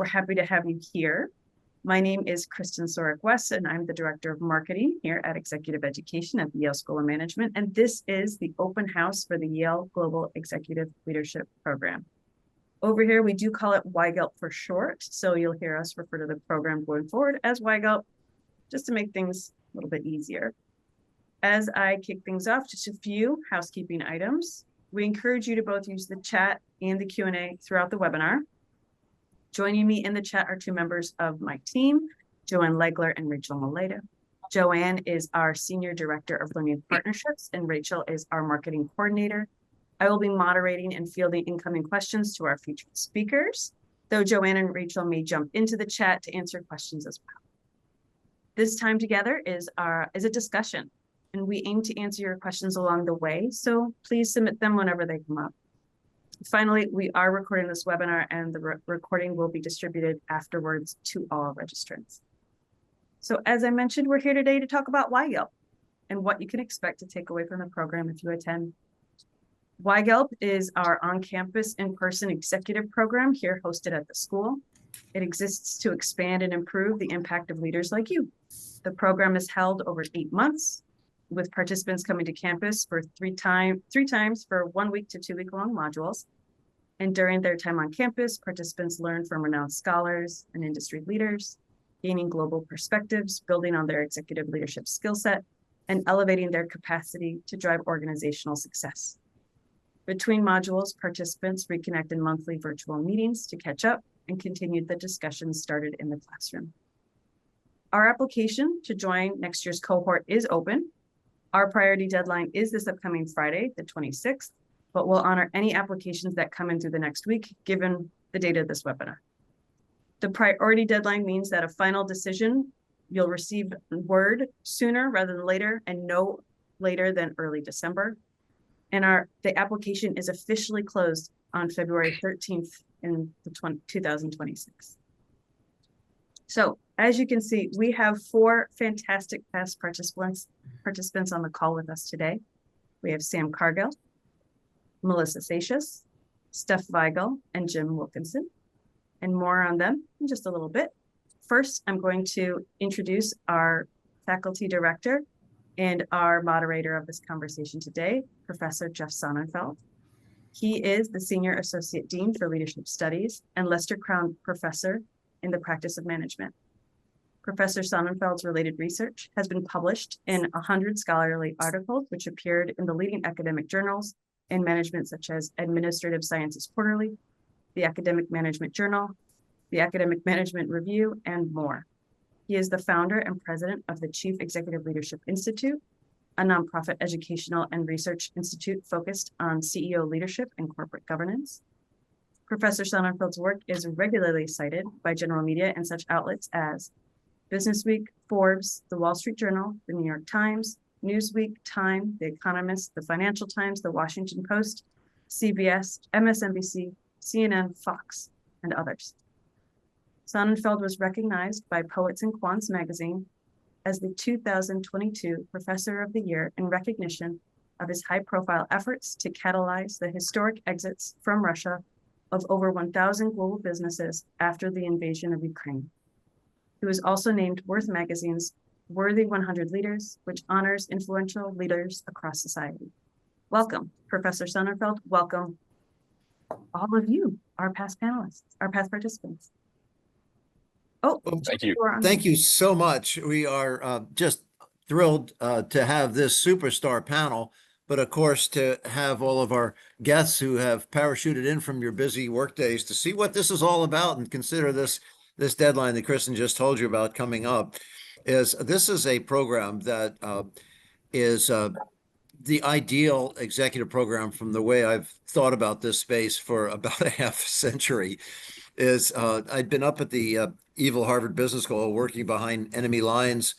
We're happy to have you here. My name is Kristen Sorick-West, and I'm the Director of Marketing here at Executive Education at the Yale School of Management. And this is the open house for the Yale Global Executive Leadership Program. Over here, we do call it YGELP for short. So you'll hear us refer to the program going forward as YGELP, just to make things a little bit easier. As I kick things off, just a few housekeeping items. We encourage you to both use the chat and the Q&A throughout the webinar. Joining me in the chat are two members of my team, Joanne Legler and Rachel Maleta. Joanne is our Senior Director of Learning Partnerships, and Rachel is our Marketing Coordinator. I will be moderating and fielding incoming questions to our featured speakers, though Joanne and Rachel may jump into the chat to answer questions as well. This time together is a discussion, and we aim to answer your questions along the way, so please submit them whenever they come up. Finally, we are recording this webinar, and the recording will be distributed afterwards to all registrants. So as I mentioned, we're here today to talk about YGELP and what you can expect to take away from the program if you attend. YGELP is our on-campus, in-person executive program here hosted at the school. It exists to expand and improve the impact of leaders like you. The program is held over 8 months, with participants coming to campus for three times for 1 week to 2 week long modules. And during their time on campus, participants learn from renowned scholars and industry leaders, gaining global perspectives, building on their executive leadership skill set, and elevating their capacity to drive organizational success. Between modules, participants reconnect in monthly virtual meetings to catch up and continue the discussions started in the classroom. Our application to join next year's cohort is open. Our priority deadline is this upcoming Friday, the 26th, but we'll honor any applications that come in through the next week, given the date of this webinar. The priority deadline means that a final decision, you'll receive word sooner rather than later, and no later than early December. And the application is officially closed on February 13th in 2026. So as you can see, we have 4 fantastic past participants on the call with us today. We have Sam Cargill, Melissa Satius, Steph Weigel, and Jim Wilkinson, and more on them in just a little bit. First, I'm going to introduce our faculty director and our moderator of this conversation today, Professor Jeff Sonnenfeld. He is the Senior Associate Dean for Leadership Studies and Lester Crown Professor in the Practice of Management. Professor Sonnenfeld's related research has been published in 100 scholarly articles, which appeared in the leading academic journals in management, such as Administrative Sciences Quarterly, the Academic Management Journal, the Academic Management Review, and more. He is the founder and president of the Chief Executive Leadership Institute, a nonprofit educational and research institute focused on CEO leadership and corporate governance. Professor Sonnenfeld's work is regularly cited by general media and such outlets as Businessweek, Forbes, The Wall Street Journal, The New York Times, Newsweek, Time, The Economist, The Financial Times, The Washington Post, CBS, MSNBC, CNN, Fox, and others. Sonnenfeld was recognized by Poets and Quants magazine as the 2022 Professor of the Year in recognition of his high-profile efforts to catalyze the historic exits from Russia of over 1,000 global businesses after the invasion of Ukraine. He was also named Worth Magazine's Worthy 100 Leaders, which honors influential leaders across society. Welcome, Professor Sonnenfeld. Welcome, all of you, our past panelists, our past participants. Oh, thank you. Thank you so much. We are just thrilled to have this superstar panel, but of course to have all of our guests who have parachuted in from your busy workdays to see what this is all about and consider this deadline that Kristen just told you about coming up. This is a program that is the ideal executive program from the way I've thought about this space for about a half century. I'd been up at the evil Harvard Business School working behind enemy lines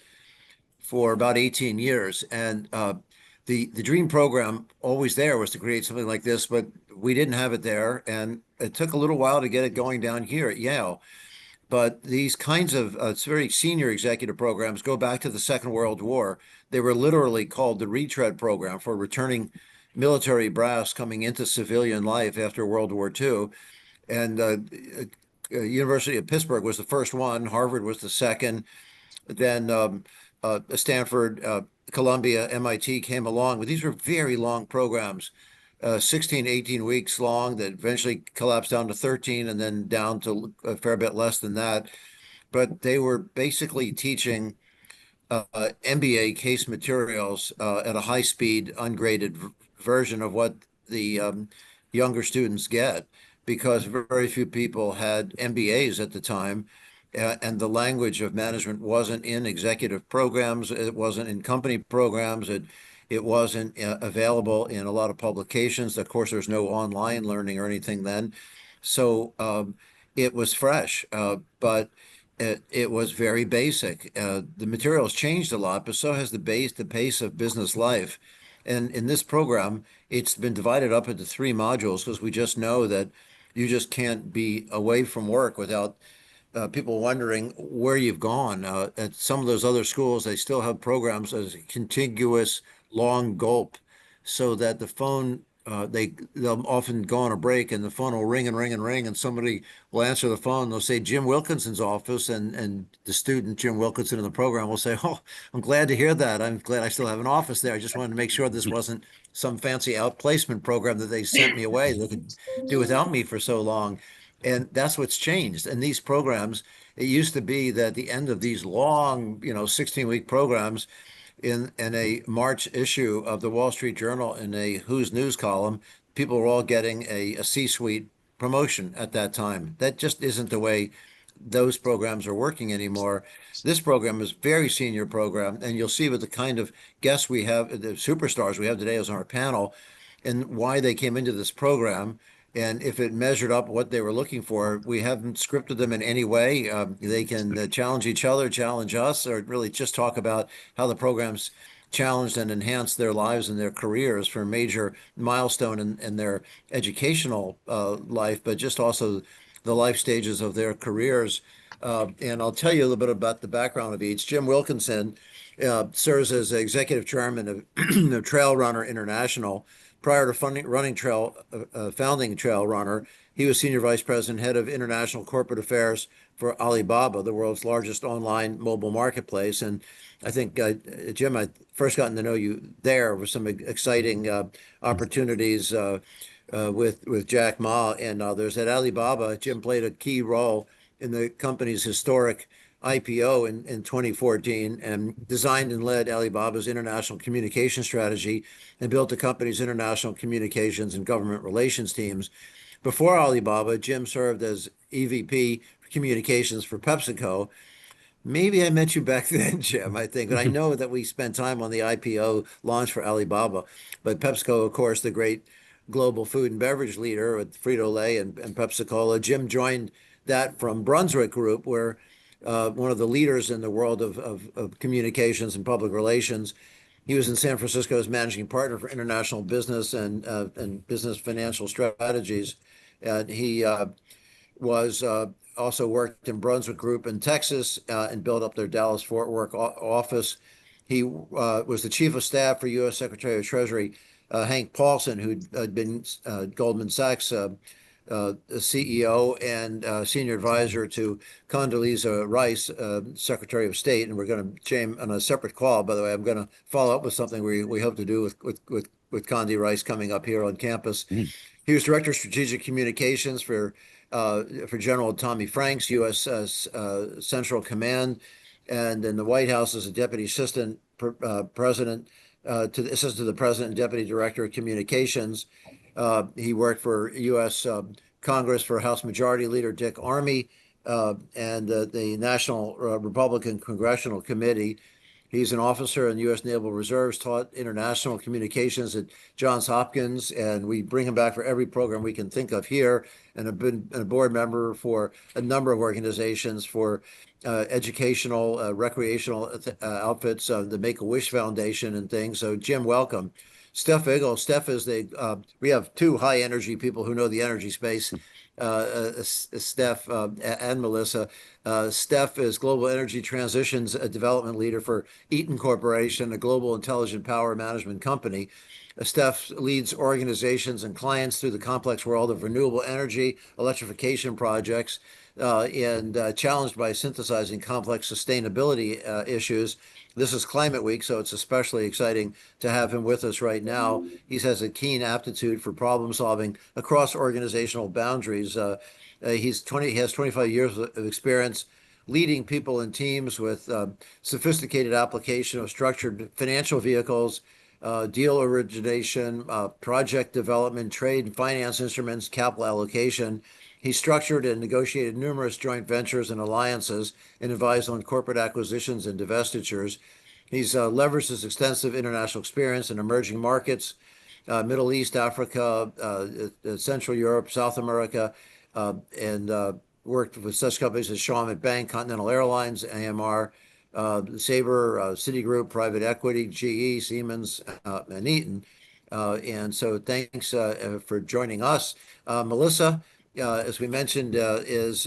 for about 18 years. And the dream program always there was to create something like this, but we didn't have it there. And it took a little while to get it going down here at Yale. But these kinds of very senior executive programs go back to the Second World War. They were literally called the retread program for returning military brass coming into civilian life after World War II. And University of Pittsburgh was the first one. Harvard was the second. Then Stanford, Columbia, MIT came along, but these were very long programs, 16, 18 weeks long that eventually collapsed down to 13 and then down to a fair bit less than that. But they were basically teaching MBA case materials at a high speed, ungraded version of what the younger students get, because very few people had MBAs at the time. And the language of management wasn't in executive programs. It wasn't in company programs. It wasn't available in a lot of publications. Of course, there's no online learning or anything then. So it was fresh, but it was very basic. The materials changed a lot, but so has the pace of business life. And in this program, it's been divided up into three modules because we just know that you just can't be away from work without people wondering where you've gone. At some of those other schools, they still have programs as a contiguous long gulp, so that the phone they'll often go on a break and the phone will ring and ring and ring, and somebody will answer the phone. They'll say Jim Wilkinson's office, and the student Jim Wilkinson in the program will say, "Oh, I'm glad to hear that. I'm glad I still have an office there. I just wanted to make sure this wasn't some fancy outplacement program that they sent me away. They could do without me for so long." And that's what's changed. And these programs, it used to be that at the end of these long, 16-week programs, in a March issue of the Wall Street Journal in a Who's News column, people were all getting a C-suite promotion at that time. That just isn't the way those programs are working anymore. This program is a very senior program, and you'll see with the kind of guests we have, the superstars we have today as on our panel, and why they came into this program. And if it measured up what they were looking for, we haven't scripted them in any way. They can challenge each other, challenge us, or really just talk about how the program's challenged and enhanced their lives and their careers for a major milestone in their educational life, but just also the life stages of their careers. And I'll tell you a little bit about the background of each. Jim Wilkinson serves as executive chairman of Trail Runner International. Prior to founding Trail Runner, he was senior vice president, head of international corporate affairs for Alibaba, the world's largest online mobile marketplace. And I think, Jim, I first gotten to know you there with some exciting opportunities with Jack Ma and others. At Alibaba, Jim played a key role in the company's historic IPO in 2014 and designed and led Alibaba's international communication strategy and built the company's international communications and government relations teams. Before Alibaba, Jim served as EVP for communications for PepsiCo. Maybe I met you back then, Jim, I think, but I know that we spent time on the IPO launch for Alibaba. But PepsiCo, of course, the great global food and beverage leader with Frito-Lay and Pepsi-Cola. Jim joined that from Brunswick Group, where one of the leaders in the world of communications and public relations. He was in San Francisco as managing partner for international business and business financial strategies. And he was also worked in Brunswick Group in Texas and built up their Dallas-Fort Worth office. He was the chief of staff for U.S. Secretary of Treasury Hank Paulson, who'd been Goldman Sachs CEO and senior advisor to Condoleezza Rice, Secretary of State. And we're going to, James, on a separate call, by the way, I'm going to follow up with something we hope to do with Condi Rice coming up here on campus. He was Director of Strategic Communications for General Tommy Franks, U.S. Central Command, and in the White House as a Deputy Assistant President to the Assistant to the President and Deputy Director of Communications. He worked for U.S. Congress for House Majority Leader Dick Armey and the National Republican Congressional Committee. He's an officer in the U.S. Naval Reserves, taught international communications at Johns Hopkins, and we bring him back for every program we can think of here, and have been a board member for a number of organizations for educational, recreational outfits, the Make-A-Wish Foundation and things. So, Jim, welcome. Steph Igel. Steph is we have two high energy people who know the energy space, Steph and Melissa. Steph is Global Energy Transitions Development Leader for Eaton Corporation, a global intelligent power management company. Steph leads organizations and clients through the complex world of renewable energy, electrification projects. and challenged by synthesizing complex sustainability issues. This is Climate Week, so it's especially exciting to have him with us right now. He has a keen aptitude for problem solving across organizational boundaries. He has 25 years of experience leading people and teams with sophisticated application of structured financial vehicles, deal origination, project development, trade and finance instruments, capital allocation. He structured and negotiated numerous joint ventures and alliances and advised on corporate acquisitions and divestitures. He's leveraged his extensive international experience in emerging markets, Middle East, Africa, Central Europe, South America, and worked with such companies as Shaw Bank, Continental Airlines, AMR, Sabre, Citigroup, Private Equity, GE, Siemens, and Eaton. And so thanks for joining us. Melissa, as we mentioned, is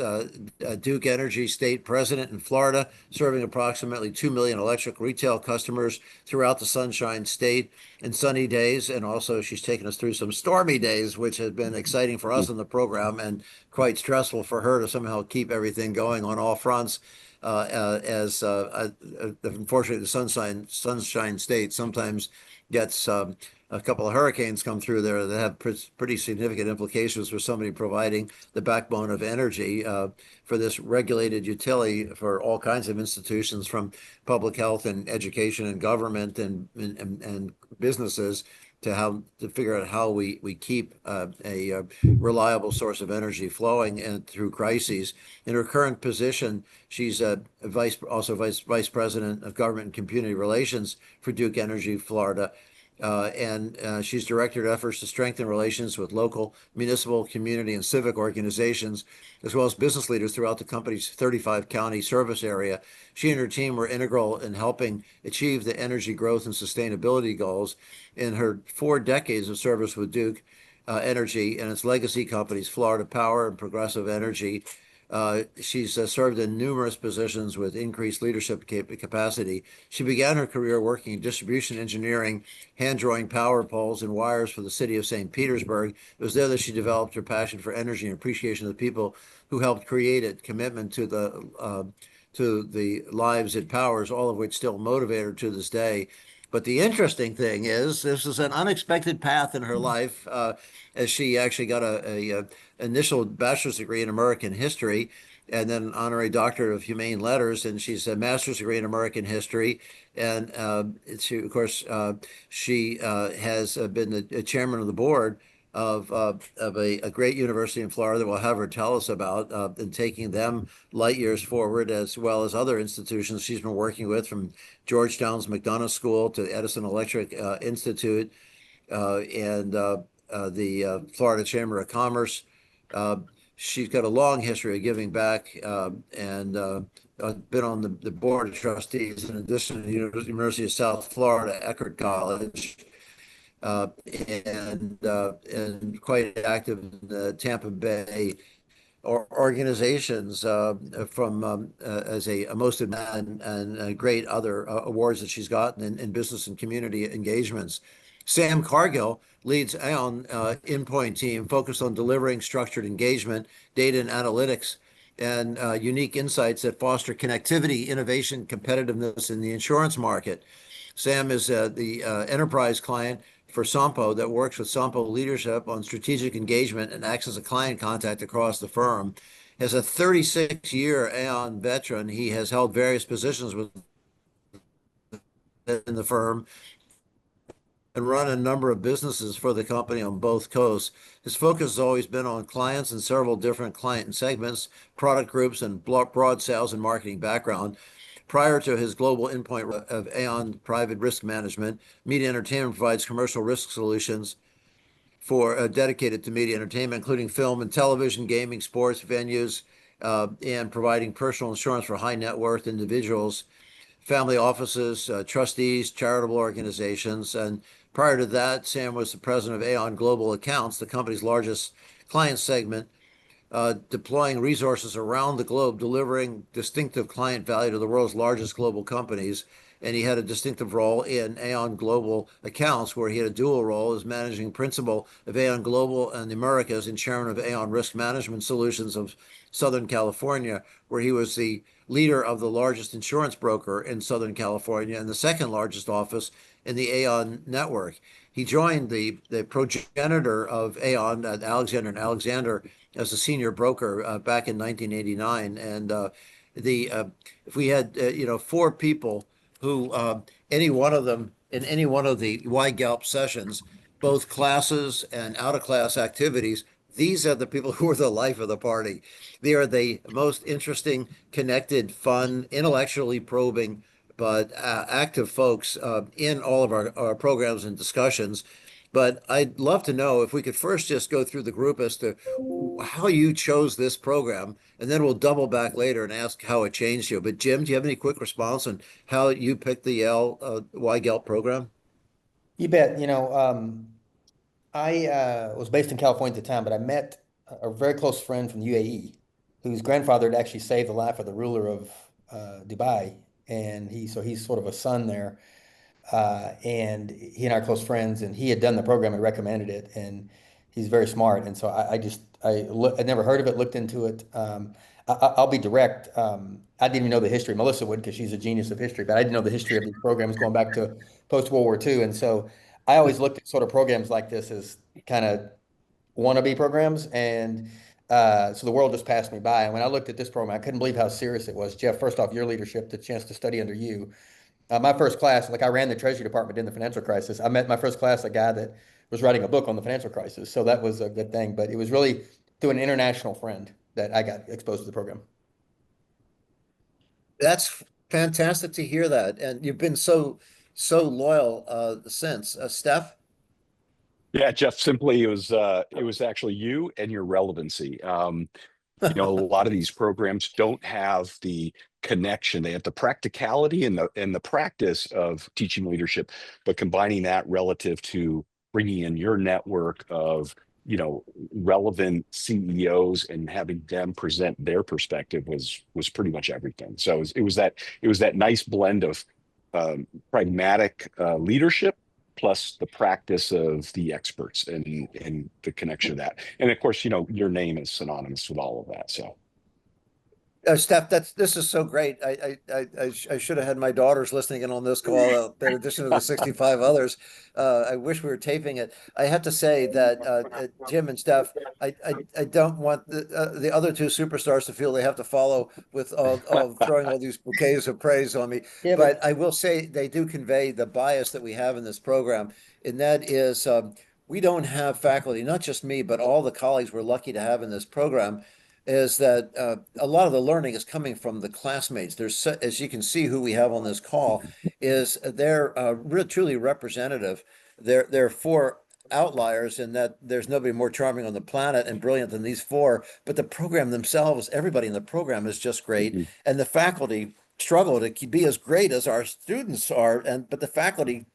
Duke Energy State President in Florida, serving approximately 2 million electric retail customers throughout the Sunshine State in sunny days. And also, she's taken us through some stormy days, which has been exciting for us in the program and quite stressful for her to somehow keep everything going on all fronts. As unfortunately, the Sunshine State sometimes gets a couple of hurricanes come through there that have pretty significant implications for somebody providing the backbone of energy for this regulated utility for all kinds of institutions, from public health and education and government and businesses, to figure out how we keep a reliable source of energy flowing and through crises. In her current position, she's vice president of government and community relations for Duke Energy Florida. And she's directed efforts to strengthen relations with local, municipal, community, and civic organizations, as well as business leaders throughout the company's 35-county service area. She and her team were integral in helping achieve the energy growth and sustainability goals. In her 4 decades of service with Duke Energy and its legacy companies, Florida Power and Progressive Energy, she's served in numerous positions with increased leadership capacity. She began her career working in distribution engineering, hand-drawing power poles and wires for the city of St. Petersburg. It was there that she developed her passion for energy and appreciation of the people who helped create it, commitment to the lives it powers, all of which still motivate her to this day. But the interesting thing is, this is an unexpected path in her life, as she actually got a initial bachelor's degree in American history, and then an honorary doctorate of humane letters, and she's a master's degree in American history. And she, of course, she has been the chairman of the board of a great university in Florida that we'll have her tell us about, and taking them light years forward, as well as other institutions she's been working with, from Georgetown's McDonough School to Edison Electric Institute, and the Florida Chamber of Commerce. She's got a long history of giving back, and been on the board of trustees in addition to the University of South Florida, Eckerd College, and quite active in the Tampa Bay organizations, from as a most and great other awards that she's gotten in business and community engagements. Sam Cargill leads Aon Endpoint team focused on delivering structured engagement, data and analytics, and unique insights that foster connectivity, innovation, competitiveness in the insurance market. Sam is the enterprise client for Sampo that works with Sampo leadership on strategic engagement and acts as a client contact across the firm. As a 36-year Aon veteran, he has held various positions within the firm and run a number of businesses for the company on both coasts. His focus has always been on clients in several different client segments, product groups, and broad sales and marketing background. Prior to his global endpoint of Aon Private Risk Management, Media Entertainment provides commercial risk solutions for dedicated to media entertainment, including film and television, gaming, sports, venues, and providing personal insurance for high net worth individuals, family offices, trustees, charitable organizations. And prior to that, Sam was the president of Aon Global Accounts, the company's largest client segment, deploying resources around the globe, delivering distinctive client value to the world's largest global companies. And he had a distinctive role in Aon Global Accounts, where he had a dual role as managing principal of Aon Global and the Americas and chairman of Aon Risk Management Solutions of Southern California, where he was the leader of the largest insurance broker in Southern California and the second largest office in the Aon network. He joined the progenitor of Aon, Alexander and Alexander, as a senior broker back in 1989. And the if we had four people who any one of them in any one of the YGELP sessions, both classes and out of class activities, these are the people who are the life of the party. They are the most interesting, connected, fun, intellectually probing, but active folks in all of our programs and discussions. But I'd love to know if we could first just go through the group as to how you chose this program, and then we'll double back later and ask how it changed you. But Jim, do you have any quick response on how you picked the Yale YGELP program? You bet. I was based in California at the time, but I met a very close friend from the UAE, whose grandfather had actually saved the life of the ruler of Dubai, and he's sort of a son there. And he and I are close friends, and he had done the program and recommended it, and he's very smart. And so I'd never heard of it, looked into it. I'll be direct. I didn't even know the history. Melissa would, because she's a genius of history, but I didn't know the history of these programs going back to post-World War II. And so I always looked at sort of programs like this as kind of wannabe programs. And so the world just passed me by. And when I looked at this program, I couldn't believe how serious it was. Jeff, first off, your leadership, the chance to study under you. My first class, like I ran the Treasury Department in the financial crisis. I met my first class a guy that was writing a book on the financial crisis. So that was a good thing. But it was really through an international friend that I got exposed to the program. That's fantastic to hear that. And you've been so loyal since. Steph? Yeah, Jeff, simply it was actually you and your relevancy. A lot of these programs don't have the connection. They have the practicality and the practice of teaching leadership, but combining that relative to bringing in your network of relevant CEOs and having them present their perspective was pretty much everything. So it was that nice blend of pragmatic leadership plus the practice of the experts and the connection of that. And of course, your name is synonymous with all of that. So Steph, this is so great. I should have had my daughters listening in on this call, in addition to the 65 others. I wish we were taping it. I have to say that Jim and Steph, I don't want the other two superstars to feel they have to follow with throwing all these bouquets of praise on me. Yeah, But I will say they do convey the bias that we have in this program, and that is we don't have faculty, not just me, but all the colleagues we're lucky to have in this program is that a lot of the learning is coming from the classmates. As you can see, who we have on this call is they're truly representative. They're four outliers in that there's nobody more charming on the planet and brilliant than these four. But the program themselves, everybody in the program is just great, and the faculty struggle to be as great as our students are. But the faculty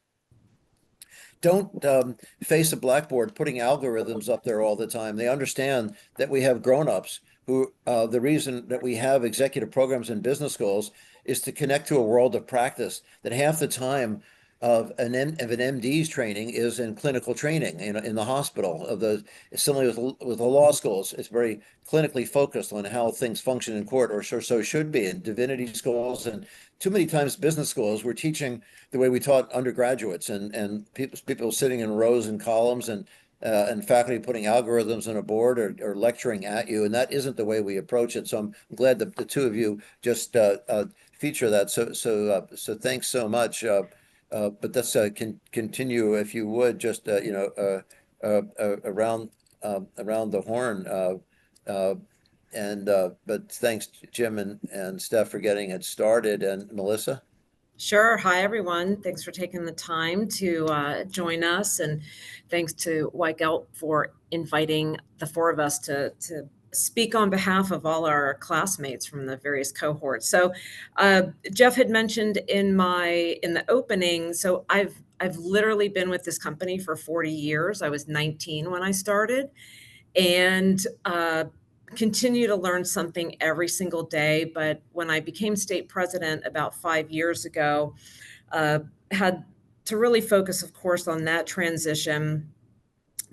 don't face a blackboard putting algorithms up there all the time. They understand that we have grown-ups who the reason that we have executive programs in business schools is to connect to a world of practice, that half the time of an MD's training is in clinical training in the hospital. Similarly with the law schools, it's very clinically focused on how things function in court, or so it should be in divinity schools. And too many times business schools, we're teaching the way we taught undergraduates, and people sitting in rows and columns, and faculty putting algorithms on a board or lecturing at you, and that isn't the way we approach it. So I'm glad that the two of you just feature that. So thanks so much. But let's continue, if you would, just around the horn. But thanks, Jim and Steph, for getting it started. And Melissa? Sure. Hi, everyone. Thanks for taking the time to join us. And thanks to YGELP for inviting the four of us to speak on behalf of all our classmates from the various cohorts. So Jeff had mentioned in the opening, so I've literally been with this company for 40 years. I was 19 when I started, and continue to learn something every single day. But when I became state president about 5 years ago, had to really focus, of course, on that transition.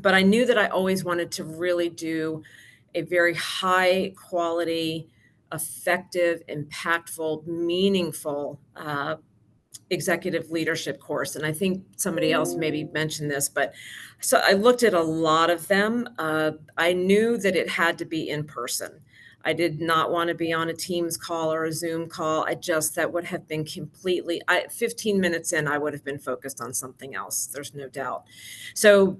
But I knew that I always wanted to really do a very high quality, effective, impactful, meaningful executive leadership course. And I think somebody else maybe mentioned this, but so I looked at a lot of them. I knew that it had to be in person. I did not want to be on a Teams call or a Zoom call. That would have been 15 minutes in, I would have been focused on something else. There's no doubt. So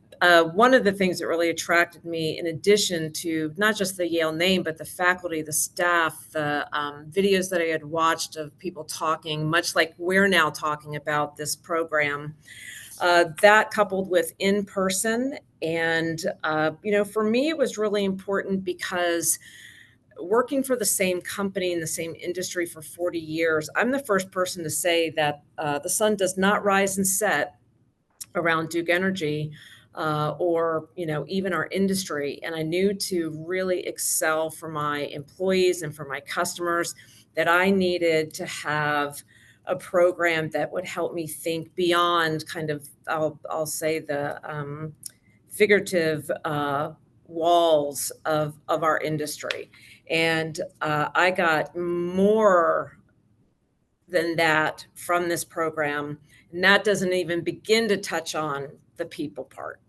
one of the things that really attracted me, in addition to not just the Yale name, but the faculty, the staff, the videos that I had watched of people talking, much like we're now talking about this program, that coupled with in person. And, for me, it was really important because working for the same company in the same industry for 40 years, I'm the first person to say that the sun does not rise and set around Duke Energy or even our industry. And I knew to really excel for my employees and for my customers that I needed to have a program that would help me think beyond kind of, I'll say, the figurative walls of our industry. And I got more than that from this program. And that doesn't even begin to touch on the people part.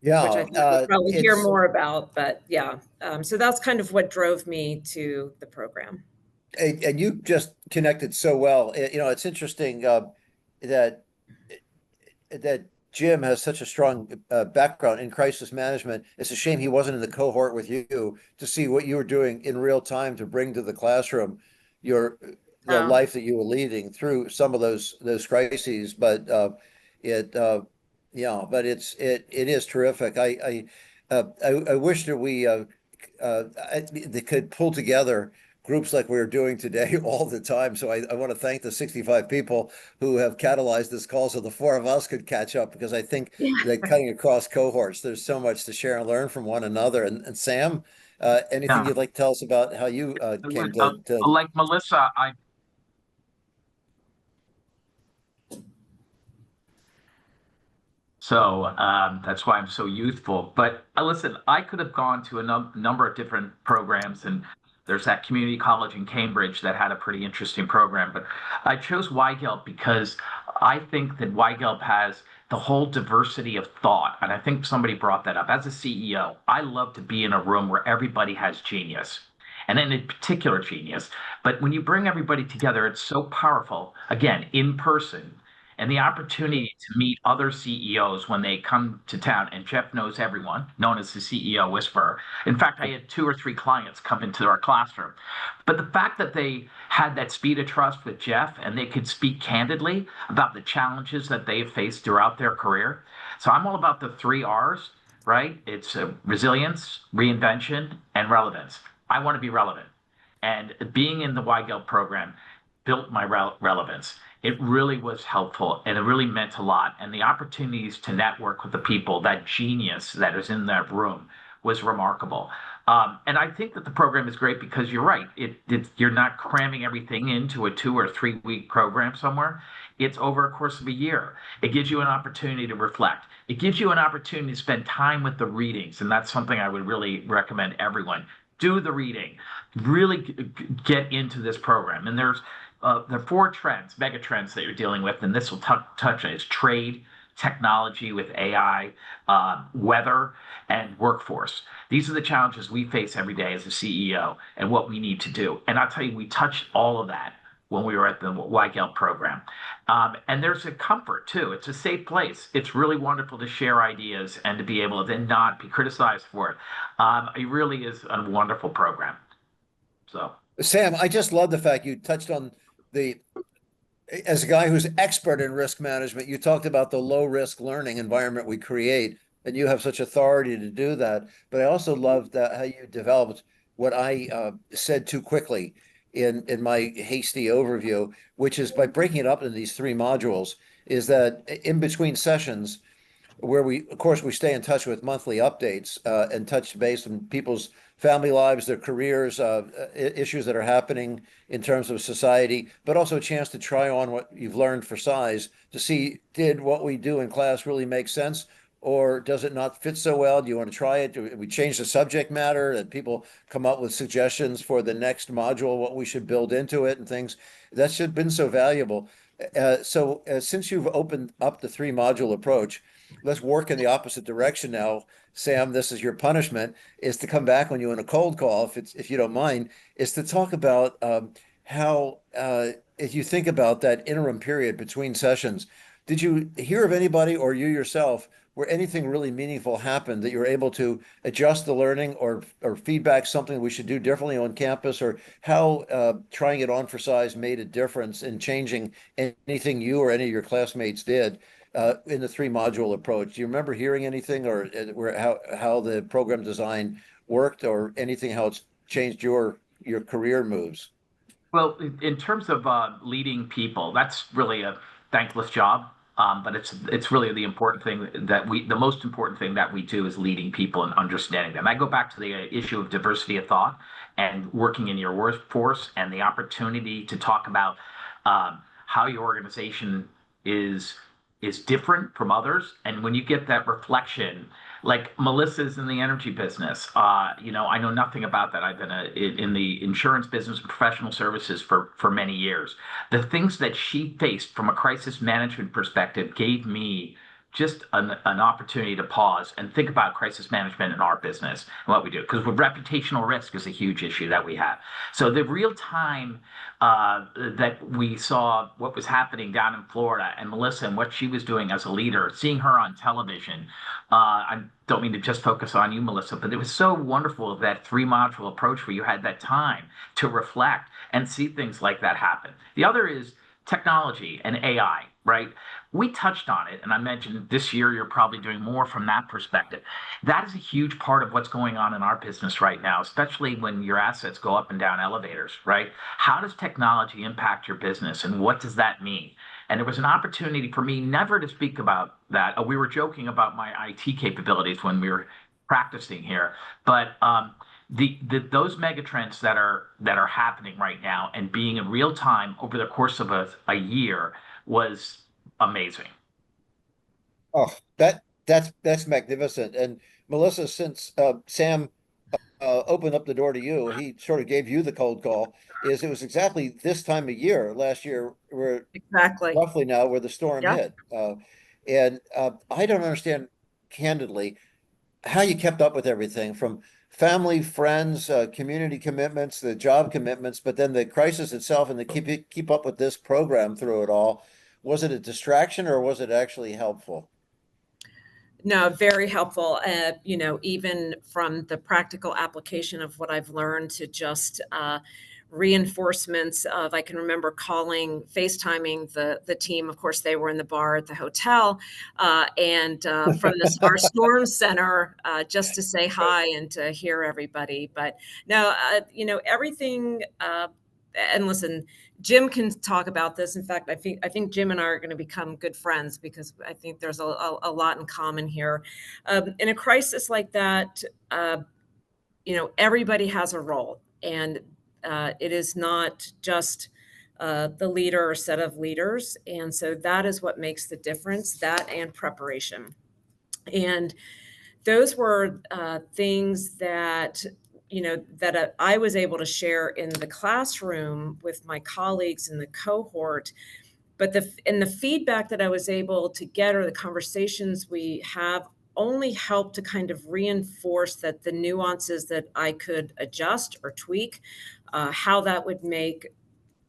Yeah, which I think we'll probably hear more about, but yeah. So that's kind of what drove me to the program. And you just connected so well. It's interesting that Jim has such a strong background in crisis management. It's a shame he wasn't in the cohort with you to see what you were doing in real time to bring to the classroom the life that you were leading through some of those crises. But it is terrific. I wish that they could pull together groups like we're doing today all the time. So I want to thank the 65 people who have catalyzed this call so the four of us could catch up, because I think that cutting across cohorts, there's so much to share and learn from one another. And Sam, anything you'd like to tell us about how you came to like Melissa, So that's why I'm so youthful. But listen, I could have gone to a number of different programs, and there's that community college in Cambridge that had a pretty interesting program. But I chose YGELP because I think that YGELP has the whole diversity of thought. And I think somebody brought that up. As a CEO, I love to be in a room where everybody has genius, and in particular genius. But when you bring everybody together, it's so powerful, again, in person. And the opportunity to meet other CEOs when they come to town, and Jeff knows everyone, known as the CEO Whisperer. In fact, I had 2 or 3 clients come into our classroom. But the fact that they had that speed of trust with Jeff and they could speak candidly about the challenges that they have faced throughout their career. So I'm all about the 3 R's, right? It's resilience, reinvention, and relevance. I want to be relevant. And being in the YGELP program built my relevance. It really was helpful, and it really meant a lot. And the opportunities to network with the people, that genius that is in that room, was remarkable. And I think that the program is great because you're right. You're not cramming everything into a 2 or 3 week program somewhere. It's over a course of a year. It gives you an opportunity to reflect. It gives you an opportunity to spend time with the readings. And that's something I would really recommend everyone. Do the reading. Really get into this program. And there are 4 trends, mega trends that you're dealing with, and this will touch is trade, technology with AI, weather, and workforce. These are the challenges we face every day as a CEO and what we need to do. And I'll tell you, we touched all of that when we were at the YGELP program. And there's a comfort, too. It's a safe place. It's really wonderful to share ideas and to be able to then not be criticized for it. It really is a wonderful program. So, Sam, I just love the fact you touched on as a guy who's expert in risk management, you talked about the low risk learning environment we create, and you have such authority to do that. But I also love how you developed what I said too quickly in my hasty overview, which is by breaking it up into these 3 modules, is that in between sessions, where of course, we stay in touch with monthly updates and touch base on people's family lives, their careers, issues that are happening in terms of society, but also a chance to try on what you've learned for size to see, did what we do in class really make sense? or does it not fit so well? Do you want to try it? Do we change the subject matter, that people come up with suggestions for the next module, what we should build into it and things? That's just been so valuable. So since you've opened up the 3-module approach, let's work in the opposite direction now. Sam, this is your punishment, is to come back on you in a cold call, if you don't mind, is to talk about how, if you think about that interim period between sessions, did you hear of anybody or you yourself where anything really meaningful happened that you were able to adjust the learning or feedback something we should do differently on campus, or how trying it on for size made a difference in changing anything you or any of your classmates did in the 3-module approach? Do you remember hearing anything, or how the program design worked, or anything, how it's changed your career moves? Well, in terms of leading people, that's really a thankless job. But it's really the important thing the most important thing that we do is leading people and understanding them. I go back to the issue of diversity of thought and working in your workforce, and the opportunity to talk about how your organization is different from others. And when you get that reflection, like Melissa's in the energy business, I know nothing about that. I've been in the insurance business, professional services for many years. The things that she faced from a crisis management perspective gave me just an opportunity to pause and think about crisis management in our business and what we do. Because reputational risk is a huge issue that we have. So the real time that we saw what was happening down in Florida, and Melissa and what she was doing as a leader, seeing her on television, I don't mean to just focus on you, Melissa, but it was so wonderful, that 3-module approach where you had that time to reflect and see things like that happen. The other is technology and AI, right? We touched on it, and I mentioned this year you're probably doing more from that perspective. That is a huge part of what's going on in our business right now, especially when your assets go up and down elevators, right? How does technology impact your business, and what does that mean? And there was an opportunity for me never to speak about that. We were joking about my IT capabilities when we were practicing here, but those megatrends that are happening right now and being in real time over the course of a year was amazing. Oh, that's magnificent. And Melissa, since Sam opened up the door to you, he sort of gave you the cold call. It was exactly this time of year last year, where Exactly. roughly now, where the storm Yeah. hit. And I don't understand, candidly, how you kept up with everything from family, friends, community commitments, the job commitments, but then the crisis itself, and to keep up with this program through it all. Was it a distraction, or was it actually helpful? No, very helpful. Even from the practical application of what I've learned to just reinforcements of, I can remember FaceTiming the team. Of course, they were in the bar at the hotel, and from our storm center, just to say hi and to hear everybody. But no, everything. And listen, Jim can talk about this. In fact, I think Jim and I are going to become good friends, because I think there's a lot in common here. In a crisis like that, everybody has a role, and it is not just the leader or set of leaders. And so that is what makes the difference, that and preparation. And those were things that I was able to share in the classroom with my colleagues in the cohort. But the feedback that I was able to get, or the conversations we have, only helped to kind of reinforce that the nuances that I could adjust or tweak, how that would make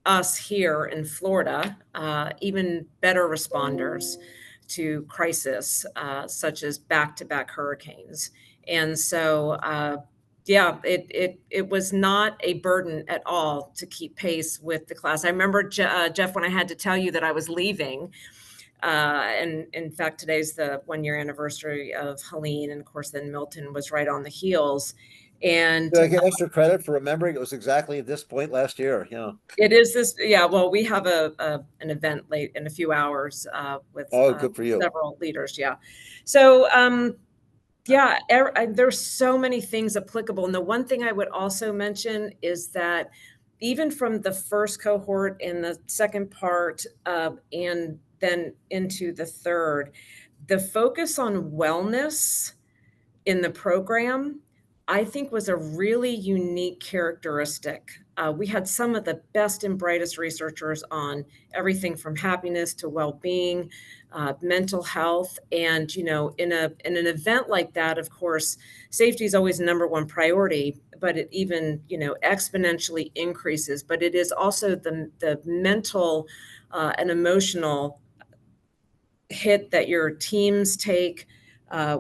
us here in Florida even better responders to crisis, such as back-to-back hurricanes. And so, it was not a burden at all to keep pace with the class. I remember, Jeff, when I had to tell you that I was leaving, and in fact, today's the 1-year anniversary of Helene, and of course, then Milton was right on the heels. And Do I get extra credit for remembering it was exactly at this point last year? Yeah. it is this. Yeah. Well, we have an event late in a few hours with Good for you. several leaders. Yeah. So there's so many things applicable. And the one thing I would also mention is that even from the first cohort and the second part, and then into the third, the focus on wellness in the program, I think, was a really unique characteristic. We had some of the best and brightest researchers on everything from happiness to well-being, mental health, and in an event like that, of course, safety is always number one priority, but it even exponentially increases. But it is also the mental and emotional hit that your teams take.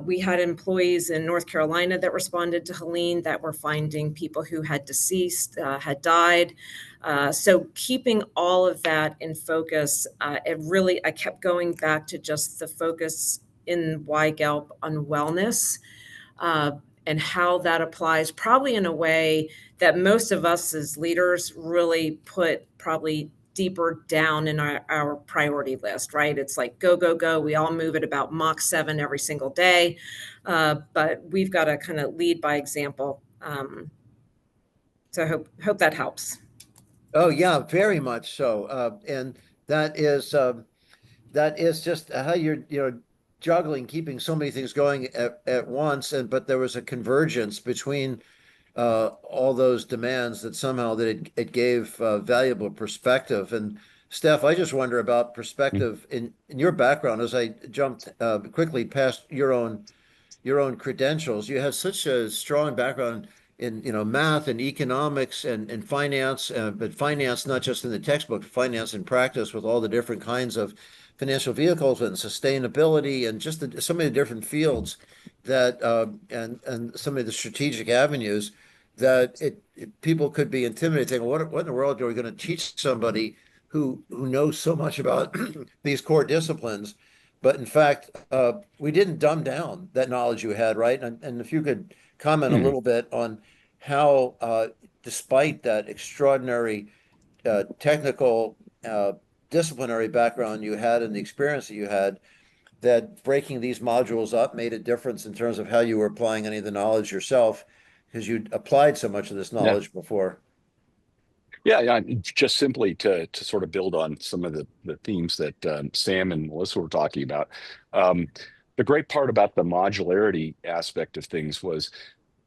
We had employees in North Carolina that responded to Helene that were finding people who had deceased, had died. So keeping all of that in focus, I kept going back to just the focus in YGELP on wellness, and how that applies probably in a way that most of us as leaders really put probably deeper down in our priority list, right? It's like go, go, go. We all move at about Mach 7 every single day. But we've got to kind of lead by example. So I hope that helps. Oh yeah, very much so. And that is just how you're juggling, keeping so many things going at once. But there was a convergence between all those demands that somehow it gave valuable perspective. And Steph, I just wonder about perspective in your background as I jumped quickly past your own credentials. You have such a strong background in math and economics and finance, but finance not just in the textbook, finance in practice with all the different kinds of financial vehicles and sustainability and just so many different fields that and some of the strategic avenues that people could be intimidated, thinking, what in the world are we going to teach somebody who knows so much about these core disciplines? But in fact, we didn't dumb down that knowledge you had, right? And if you could comment a little bit on how, despite that extraordinary technical, disciplinary background you had and the experience that you had, that breaking these modules up made a difference in terms of how you were applying any of the knowledge yourself, because you'd applied so much of this Yeah. knowledge before. Yeah, just simply to sort of build on some of the themes that Sam and Melissa were talking about. The great part about the modularity aspect of things was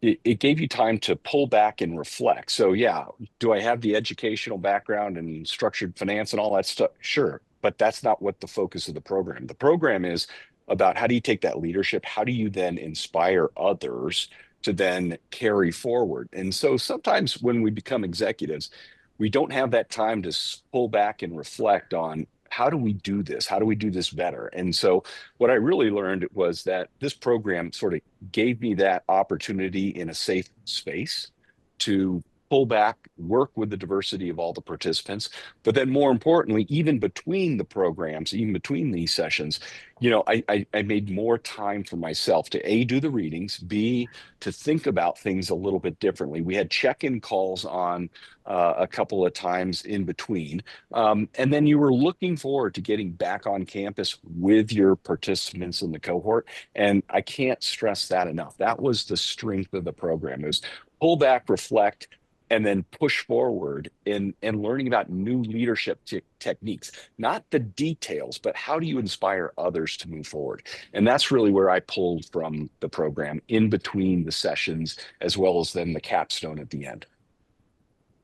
it gave you time to pull back and reflect. So yeah, do I have the educational background and structured finance and all that stuff? Sure, but that's not what the focus of the program. The program is about how do you take that leadership? How do you then inspire others to then carry forward? And so sometimes when we become executives, we don't have that time to pull back and reflect on how do we do this? How do we do this better? And so what I really learned was that this program sort of gave me that opportunity in a safe space to pull back, work with the diversity of all the participants. But then more importantly, even between the programs, even between these sessions, I made more time for myself to A, do the readings, B, to think about things a little bit differently. We had check-in calls on a couple of times in between. And then you were looking forward to getting back on campus with your participants in the cohort. And I can't stress that enough. That was the strength of the program. It was pull back, reflect, and then push forward in learning about new leadership techniques, not the details, but how do you inspire others to move forward? And that's really where I pulled from the program in between the sessions, as well as then the capstone at the end.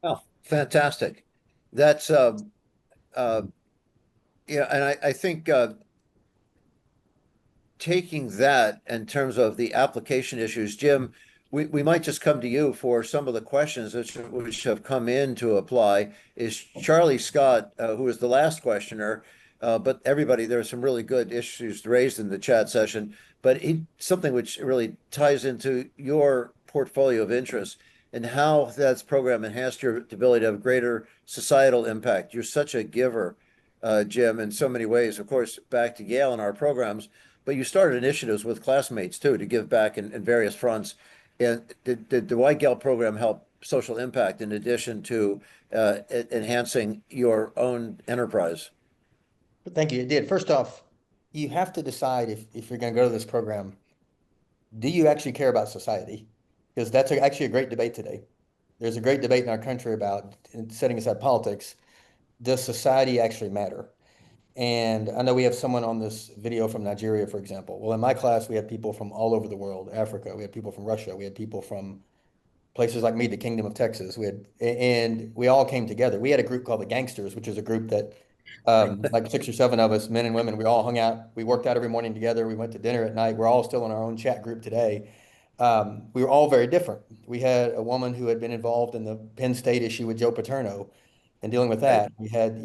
Oh, fantastic. That's yeah, and I think taking that in terms of the application issues, Jim, we might just come to you for some of the questions which have come in to apply. Is Charlie Scott, who was the last questioner, but everybody, there are some really good issues raised in the chat session, but something which really ties into your portfolio of interests and how that program enhanced your ability to have greater societal impact. You're such a giver, Jim, in so many ways. Of course, back to Yale and our programs, but you started initiatives with classmates too to give back in various fronts. And did the YGELP program help social impact in addition to enhancing your own enterprise? Thank you. It did. First off, you have to decide if you're going to go to this program, do you actually care about society? Because that's actually a great debate today. There's a great debate in our country about, setting aside politics, does society actually matter? And I know we have someone on this video from Nigeria, for example. Well, in my class, we had people from all over the world, Africa. We had people from Russia. We had people from places like me, the Kingdom of Texas. And we all came together. We had a group called the Gangsters, which is a group that like 6 or 7 of us, men and women, we all hung out. We worked out every morning together. We went to dinner at night. We're all still in our own chat group today. We were all very different. We had a woman who had been involved in the Penn State issue with Joe Paterno and dealing with that. We had,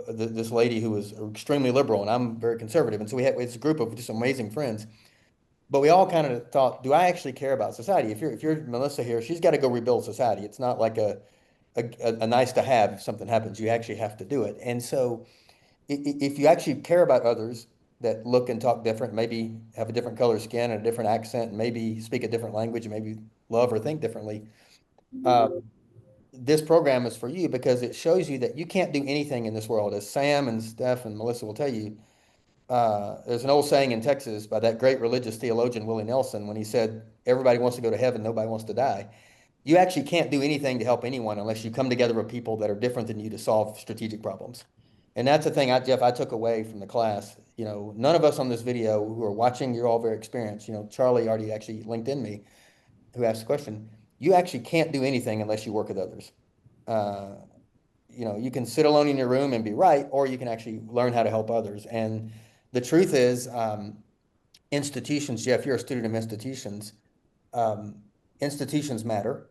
this lady who was extremely liberal, and I'm very conservative. And so we had this group of just amazing friends. But we all kind of thought, do I actually care about society? If you're Melissa here, she's got to go rebuild society. It's not like a nice to have if something happens. You actually have to do it. And so if you actually care about others that look and talk different, maybe have a different color skin and a different accent, and maybe speak a different language, and maybe love or think differently, this program is for you because it shows you that you can't do anything in this world. As Sam and Steph and Melissa will tell you, there's an old saying in Texas by that great religious theologian, Willie Nelson, when he said, everybody wants to go to heaven, nobody wants to die. You actually can't do anything to help anyone unless you come together with people that are different than you to solve strategic problems. And that's the thing, Jeff, I took away from the class. None of us on this video who are watching, you're all very experienced. Charlie already actually linked in me, who asked the question. You actually can't do anything unless you work with others. You can sit alone in your room and be right, or you can actually learn how to help others. And the truth is, institutions, Jeff, you're a student of institutions. Institutions matter.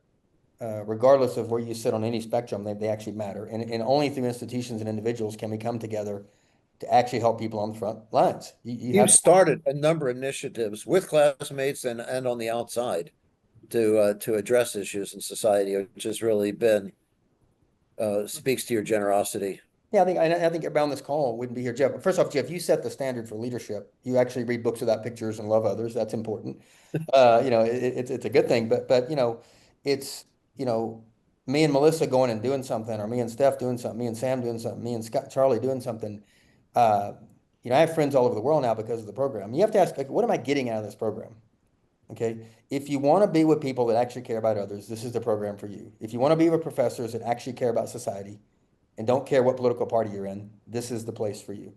Regardless of where you sit on any spectrum, they actually matter. And only through institutions and individuals can we come together to actually help people on the front lines. You've started a number of initiatives with classmates and on the outside to address issues in society, which has really been speaks to your generosity. Yeah, I think everybody on this call wouldn't be here, Jeff. First off, Jeff, you set the standard for leadership. You actually read books without pictures and love others. That's important. It's a good thing. But it's me and Melissa going and doing something, or me and Steph doing something, me and Sam doing something, me and Charlie doing something. I have friends all over the world now because of the program. You have to ask, like, what am I getting out of this program? Okay. If you want to be with people that actually care about others, this is the program for you. If you want to be with professors that actually care about society and don't care what political party you're in, this is the place for you.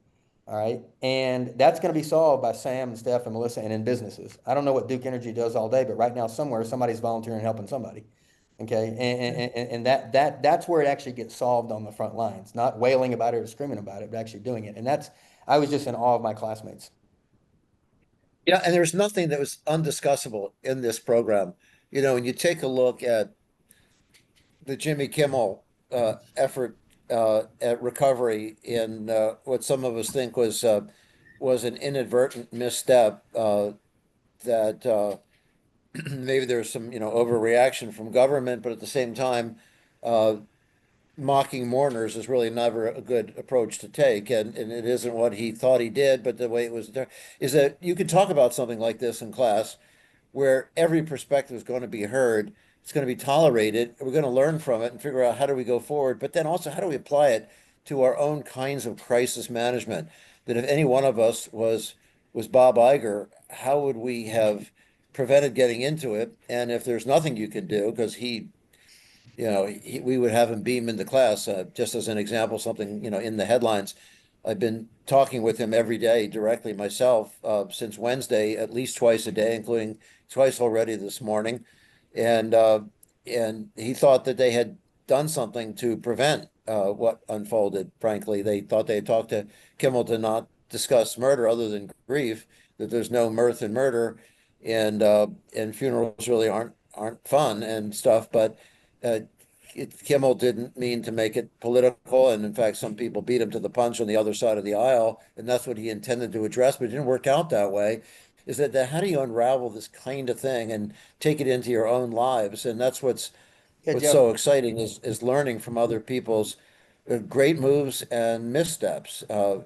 All right. And that's going to be solved by Sam and Steph and Melissa and in businesses. I don't know what Duke Energy does all day, but right now somewhere somebody's volunteering and helping somebody. Okay. And that's where it actually gets solved on the front lines, not wailing about it or screaming about it, but actually doing it. And I was just in awe of my classmates. Yeah, and there's nothing that was undiscussable in this program. When you take a look at the Jimmy Kimmel effort at recovery in what some of us think was an inadvertent misstep, that maybe there's some overreaction from government, but at the same time, mocking mourners is really never a good approach to take, and it isn't what he thought he did, but the way it was there is that you can talk about something like this in class where every perspective is going to be heard, it's going to be tolerated, we're going to learn from it and figure out how do we go forward, but then also how do we apply it to our own kinds of crisis management. That if any one of us was Bob Iger, how would we have prevented getting into it? And if there's nothing you can do, because we would have him beam into class, just as an example, something, in the headlines. I've been talking with him every day directly myself since Wednesday, at least twice a day, including twice already this morning. And he thought that they had done something to prevent what unfolded. Frankly, they thought they had talked to Kimmel to not discuss murder other than grief, that there's no mirth in murder, and funerals really aren't fun and stuff. But Kimmel didn't mean to make it political, and in fact, some people beat him to the punch on the other side of the aisle, and that's what he intended to address, but it didn't work out that way. Is that how do you unravel this kind of thing and take it into your own lives? And that's what's Yeah, so exciting is learning from other people's great moves and missteps. I,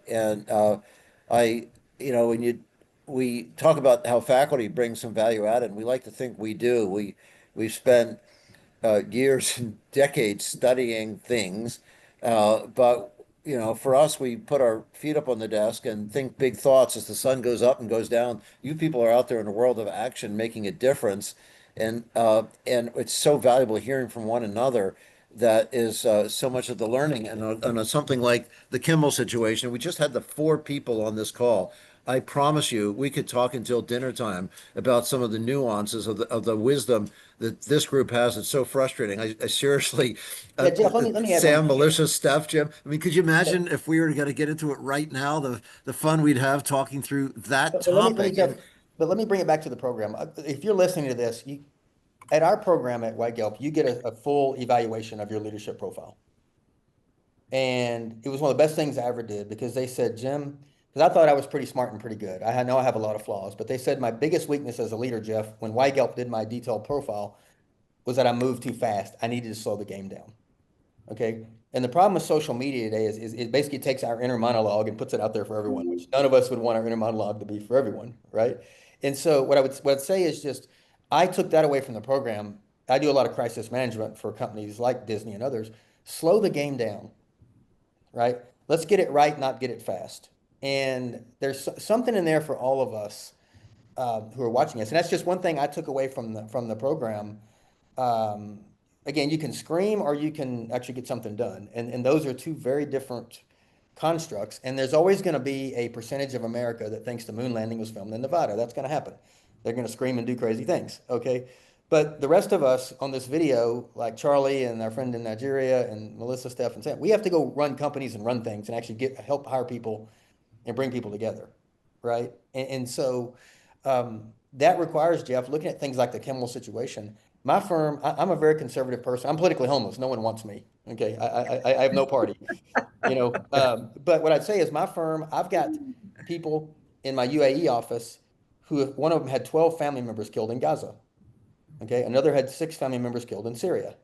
when we talk about how faculty brings some value added, and we like to think we do. We've spent years and decades studying things. But, for us, we put our feet up on the desk and think big thoughts as the sun goes up and goes down. You people are out there in a world of action making a difference. And it's so valuable hearing from one another. that is so much of the learning. And on something like the Kimmel situation, we just had the 4 people on this call. I promise you, we could talk until dinner time about some of the nuances of the wisdom that this group has. It's so frustrating. I seriously, Yeah, Jeff, let me add Sam, one. Melissa, Steph, Jim. I mean, could you imagine if we were going to get into it right now, the fun we'd have talking through that But topic? Jeff, but let me bring it back to the program. If you're listening to this, at our program at YGELP, you get a full evaluation of your leadership profile. And it was one of the best things I ever did because they said, Jim, because I thought I was pretty smart and pretty good. I know I have a lot of flaws, but they said my biggest weakness as a leader, Jeff, when YGELP did my detailed profile, was that I moved too fast. I needed to slow the game down. Okay. And the problem with social media today is it basically takes our inner monologue and puts it out there for everyone, which none of us would want our inner monologue to be for everyone, right? And so what I'd say is just I took that away from the program. I do a lot of crisis management for companies like Disney and others. Slow the game down, right? Let's get it right, not get it fast. And there's something in there for all of us who are watching us. And that's just one thing I took away from the program. Um, Again, you can scream or you can actually get something done. And those are two very different constructs. And there's always going to be a percentage of America that thinks the moon landing was filmed in Nevada. That's going to happen. They're going to scream and do crazy things. Okay. But the rest of us on this video, like Charlie and our friend in Nigeria and Melissa, Steph, and Sam, we have to go run companies and run things and actually help hire people and bring people together. Right. And so that requires, Jeff, looking at things like the Kimmel situation. My firm, I'm a very conservative person. I'm politically homeless. No one wants me. Okay. I have no party, but what I'd say is my firm, I've got people in my UAE office who, one of them had 12 family members killed in Gaza. Okay. Another had 6 family members killed in Syria.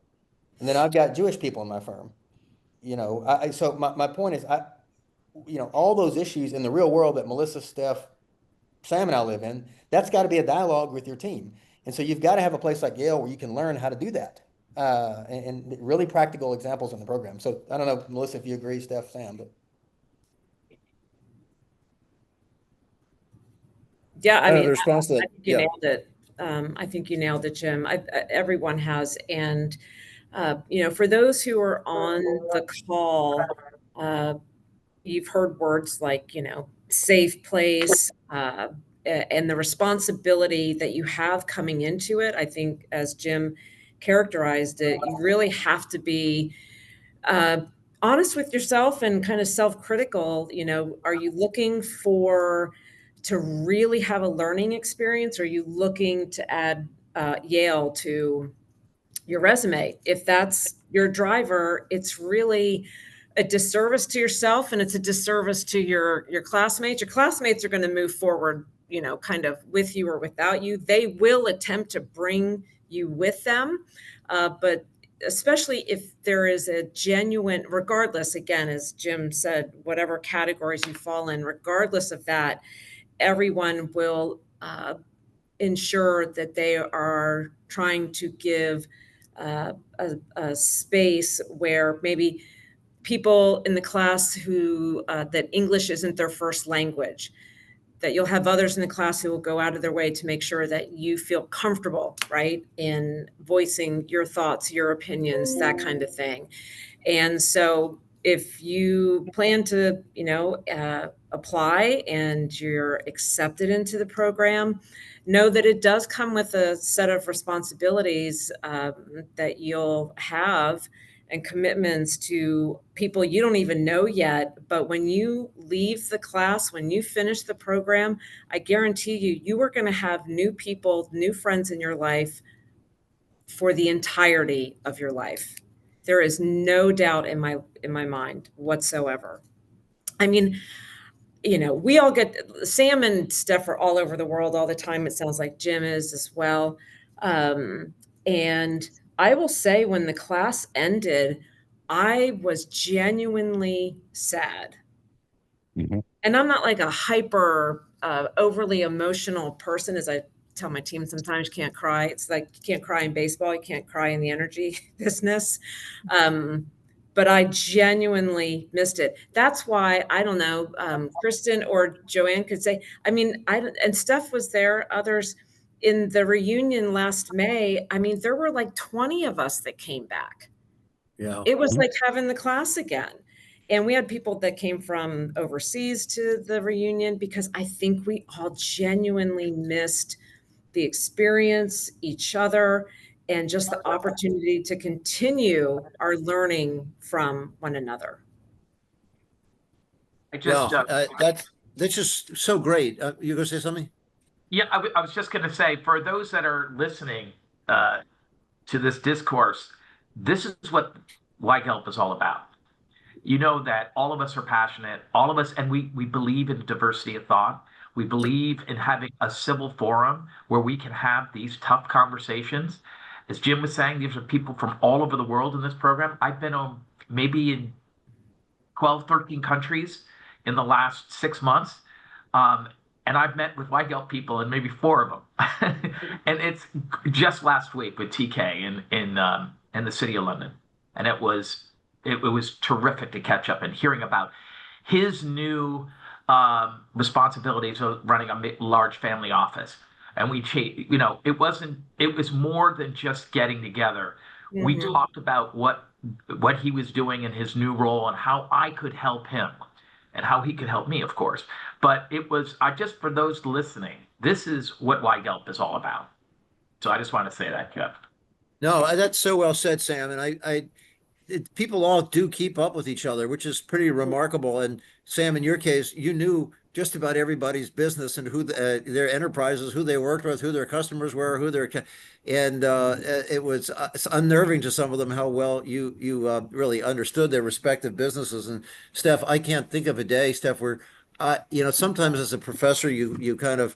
And then I've got Jewish people in my firm. So my point is, all those issues in the real world that Melissa, Steph, Sam and I live in, that's got to be a dialogue with your team. And so you've got to have a place like Yale where you can learn how to do that. And really practical examples in the program. So I don't know, Melissa, if you agree, Steph, Sam, but. Yeah, I mean, the response to I that, think you nailed it. I think you nailed it, Jim. Everyone has. And, for those who are on the call, you've heard words like, safe place, and the responsibility that you have coming into it. I think, as Jim characterized it, you really have to be honest with yourself and kind of self-critical. Are you looking to really have a learning experience? Or are you looking to add Yale to your resume? If that's your driver, it's really a disservice to yourself, and it's a disservice to your classmates. Your classmates are going to move forward, kind of with you or without you. They will attempt to bring you with them, but especially if there is a genuine, regardless, again, as Jim said, whatever categories you fall in, regardless of that, everyone will ensure that they are trying to give a space where maybe people in the class who that English isn't their first language, that you'll have others in the class who will go out of their way to make sure that you feel comfortable, right, in voicing your thoughts, your opinions, that kind of thing. And so if you plan to, apply and you're accepted into the program, know that it does come with a set of responsibilities that you'll have and commitments to people you don't even know yet. But when you leave the class, when you finish the program, I guarantee you are going to have new people, new friends in your life for the entirety of your life. There is no doubt in my mind whatsoever. I mean, we all get, Sam and Steph are all over the world all the time. It sounds like Jim is as well. And I will say, when the class ended, I was genuinely sad. Mhm. And I'm not like a hyper, overly emotional person, as I tell my team sometimes. Can't cry. It's like you can't cry in baseball. You can't cry in the energy business. But I genuinely missed it. That's why, I don't know, Kristen or Joanne could say, I mean, and Steph was there, others in the reunion last May. I mean, there were like 20 of us that came back. Yeah. It was like having the class again. And we had people that came from overseas to the reunion because I think we all genuinely missed the experience, each other, and just the opportunity to continue our learning from one another. I just, Well, that's just so great. You gonna say something? yeah, I was just going to say for those that are listening uh, to this discourse, this is what YGELP is all about. You know that all of us are passionate, all of us, and we believe in diversity of thought. We believe in having a civil forum where we can have these tough conversations. As Jim was saying, these are people from all over the world in this program. I've been on maybe in 12, 13 countries in the last 6 months. Um, and I've met with YGELP people in maybe four of them. And it's just last week with TK in the city of London. And it was terrific to catch up and hearing about his new responsibilities of running a large family office. And it was more than just getting together. We talked about what he was doing in his new role and how I could help him and how he could help me, of course. But I just, for those listening, this is what YGELP is all about. So I just want to say that, Jeff. No, that's so well said, Sam. And people all do keep up with each other, which is pretty remarkable. And Sam, in your case, you knew just about everybody's business and who their enterprises, who they worked with, who their customers were, and it was it's unnerving to some of them how well you really understood their respective businesses. And Steph, I can't think of a day, Steph, where sometimes as a professor, you kind of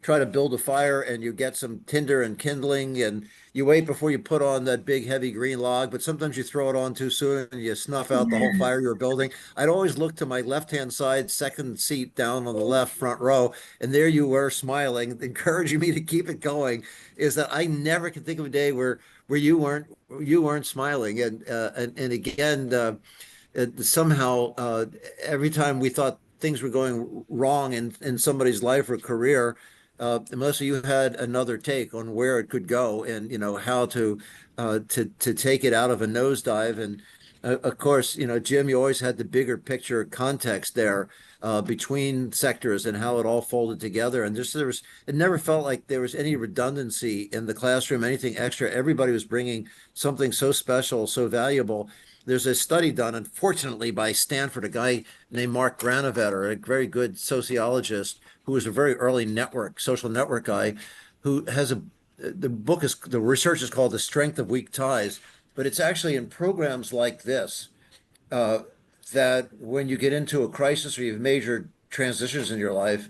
try to build a fire and you get some tinder and kindling and you wait before you put on that big heavy green log, but sometimes you throw it on too soon and you snuff out the whole fire you were building. I'd always look to my left-hand side, second seat down on the left front row, and there you were smiling, encouraging me to keep it going. Is that I never can think of a day where you weren't smiling. And again, somehow every time we thought things were going wrong in somebody's life or career, Melissa, you had another take on where it could go and how to take it out of a nosedive. And of course, Jim, you always had the bigger picture context there between sectors and how it all folded together. And it never felt like there was any redundancy in the classroom, anything extra. Everybody was bringing something so special, so valuable. There's a study done, unfortunately, by Stanford, a guy named Mark Granovetter, a very good sociologist who was a very early social network guy, who has the research is called The Strength of Weak Ties, but it's actually in programs like this that when you get into a crisis or you have major transitions in your life,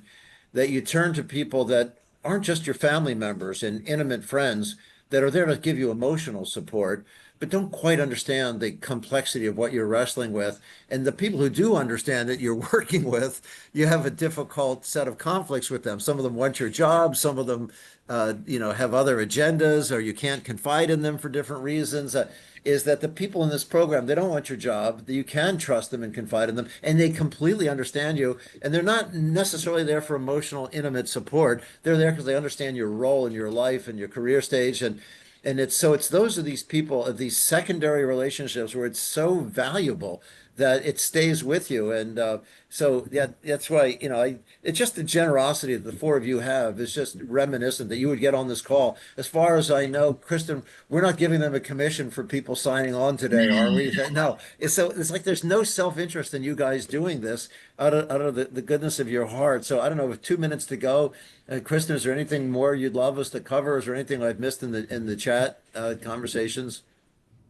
that you turn to people that aren't just your family members and intimate friends that are there to give you emotional support, but don't quite understand the complexity of what you're wrestling with. And the people who do understand it, you're working with, you have a difficult set of conflicts with them. Some of them want your job, some of them, have other agendas, or you can't confide in them for different reasons. Is that the people in this program, they don't want your job, that you can trust them and confide in them, and they completely understand you. And they're not necessarily there for emotional, intimate support. They're there because they understand your role in your life and your career stage. And it's those are these people of these secondary relationships where it's so valuable that it stays with you. And so yeah, that's why, it's just the generosity that the four of you have is just reminiscent that you would get on this call. As far as I know, Kristen, we're not giving them a commission for people signing on today, are we? No. It's like there's no self-interest in you guys doing this out of the goodness of your heart. So I don't know, with 2 minutes to go, Kristen, is there anything more you'd love us to cover? Is there anything I've missed in the chat conversations?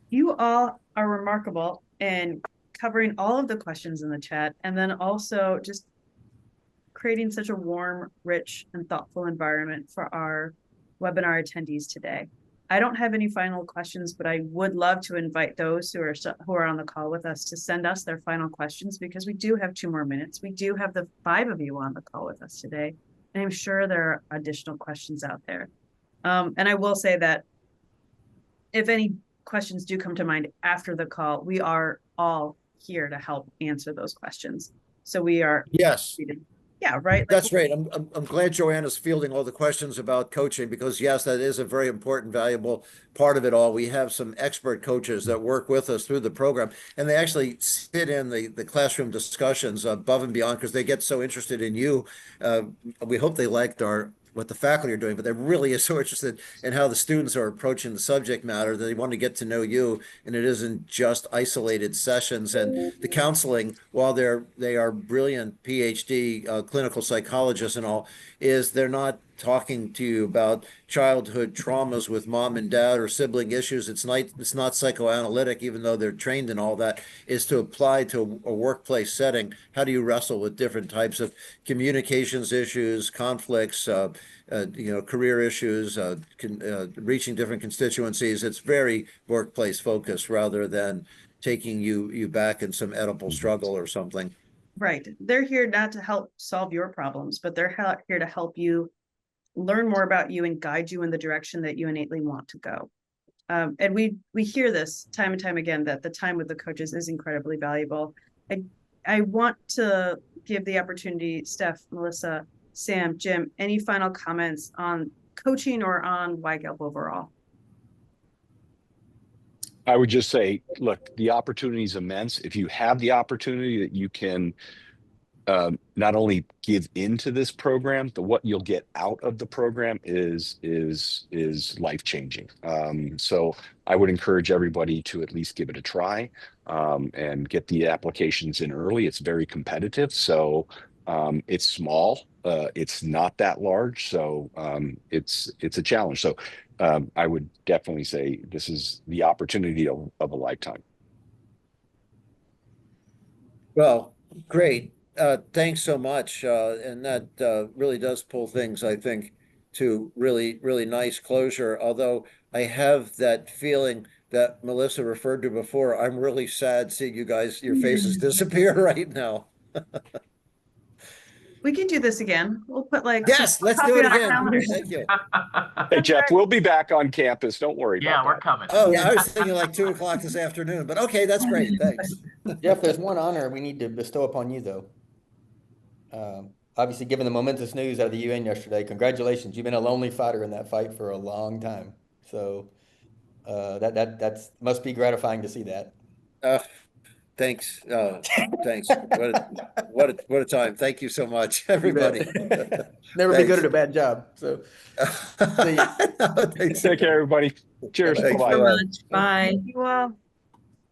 You all are remarkable in covering all of the questions in the chat, and then also just creating such a warm, rich, and thoughtful environment for our webinar attendees today. I don't have any final questions, but I would love to invite those who are on the call with us to send us their final questions, because we do have 2 more minutes. We do have the 5 of you on the call with us today, and I'm sure there are additional questions out there. And I will say that if any questions do come to mind after the call, we are all here to help answer those questions. So we are Yes. Yeah, right. Like, That's great. I'm glad Joanna's fielding all the questions about coaching because yes, that is a very important, valuable part of it all. We have some expert coaches that work with us through the program, and they actually sit in the classroom discussions above and beyond because they get so interested in you. We hope they liked what the faculty are doing, but they're really so interested in how the students are approaching the subject matter that they want to get to know you, and it isn't just isolated sessions. And the counseling, while they are brilliant PhD clinical psychologists and all, is they're not talking to you about childhood traumas with mom and dad or sibling issues. It's not psychoanalytic, even though they're trained in all that. Is to apply to a workplace setting. How do you wrestle with different types of communications issues, conflicts, career issues, reaching different constituencies? It's very workplace focused rather than taking you back in some Oedipal struggle or something. right. They're here not to help solve your problems, but they're here to help you learn more about you and guide you in the direction that you innately want to go. And we hear this time and time again, that the time with the coaches is incredibly valuable. I want to give the opportunity, Steph, Melissa, Sam, Jim, any final comments on coaching or on YGELP overall? I would just say, look, the opportunity is immense. If you have the opportunity that you can not only give into this program, but what you'll get out of the program is life-changing. So I would encourage everybody to at least give it a try and get the applications in early. It's very competitive. So it's small. It's not that large. So it's a challenge. So I would definitely say this is the opportunity of a lifetime. Well, great. Thanks so much. And that really does pull things, I think, to really, really nice closure. Although I have that feeling that Melissa referred to before, I'm really sad seeing you guys, your faces disappear right now. We can do this again. We'll put like Yes, let's do coffee it on our again. calendars. Thank you. Hey, Jeff, we'll be back on campus. Don't worry Yeah, about we're that. coming. Oh, I was thinking like 2 o'clock this afternoon, but okay, that's great. Thanks. Jeff, there's one honor we need to bestow upon you, though. Obviously, given the momentous news out of the UN yesterday, congratulations. You've been a lonely fighter in that fight for a long time. So that's must be gratifying to see that. Thanks. Thanks. What a time. Thank you so much, everybody. Never be good at a bad job. So see you. No, thanks. Take care, everybody. Cheers. Thanks. Bye-bye. So much. Bye. Thank you all.